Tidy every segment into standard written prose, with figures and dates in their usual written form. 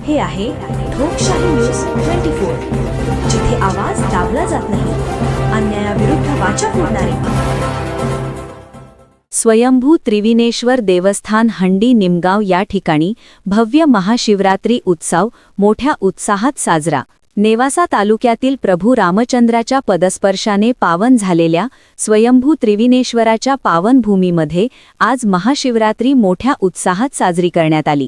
हे आहे ठोकशाही न्यूज 24, जिथे आवाज दाबला जात नाही, अन्यायाविरुद्ध वाचा फोडणारे. स्वयंभू त्रिविनेश्वर देवस्थान हंडी निमगाव या ठिकाणी भव्य महाशिवरात्री उत्सव मोठ्या उत्साहात साजरा. नेवासा तालुक्यातील प्रभू रामचंद्राच्या पदस्पर्शाने पावन झालेल्या स्वयंभू त्रिविनेश्वराच्या पावनभूमीमध्ये आज महाशिवरात्री मोठ्या उत्साहात साजरी करण्यात आली.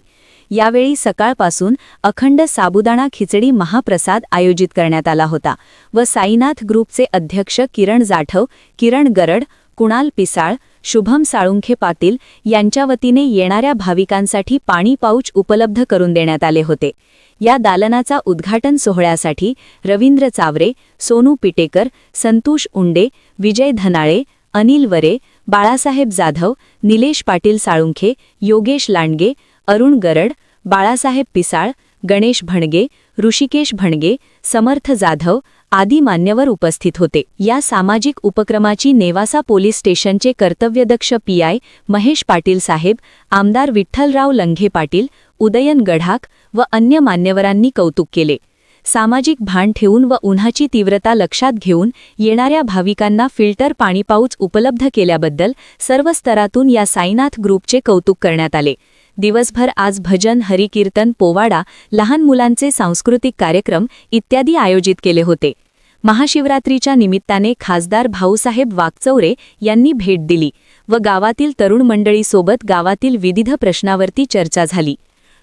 यावेळी सकाळपासून अखंड साबुदाणा खिचडी महाप्रसाद आयोजित करण्यात आला होता व साईनाथ ग्रुपचे अध्यक्ष किरण जाठव, किरण गरड, कुणाल पिसाळ, शुभम साळुंखे पाटील यांच्या वतीने येणाऱ्या भाविकांसाठी पाणी पाऊच उपलब्ध करून देण्यात आले होते. या दालनाचा उद्घाटन सोहळ्यासाठी रवींद्र चावरे, सोनू पिटेकर, संतोष उंडे, विजय धनाळे, अनिल वरे, बाळासाहेब जाधव, निलेश पाटील साळुंखे, योगेश लांडगे, अरुण गरड, बाळासाहेब पिसाळ, गणेश भणगे, ऋषिकेश भणगे, समर्थ जाधव आदी मान्यवर उपस्थित होते. या सामाजिक उपक्रमाची नेवासा पोलीस स्टेशनचे कर्तव्यदक्ष पीआय महेश पाटील साहेब, आमदार विठ्ठलराव लंघे पाटील, उदयन गढाक व अन्य मान्यवरांनी कौतुक केले. सामाजिक भान ठेवून व उन्हाची तीव्रता लक्षात घेऊन येणाऱ्या भाविकांना फिल्टर पाणी पाऊच उपलब्ध केल्याबद्दल सर्व स्तरातून या साईनाथ ग्रुपचे कौतुक करण्यात आले. दिवसभर आज भजन, हरिकीर्तन, पोवाडा, लहान मुलांचे सांस्कृतिक कार्यक्रम इत्यादी आयोजित केले होते. महाशिवरात्रीच्या निमित्ताने खासदार भाऊसाहेब वाकचौरे यांनी भेट दिली व गावातील तरुण मंडळीसोबत गावातील विविध प्रश्नावरती चर्चा झाली.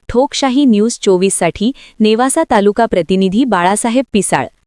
ठोकशाही न्यूज 24 साठी नेवासा तालुका प्रतिनिधी बाळासाहेब पिसाळ.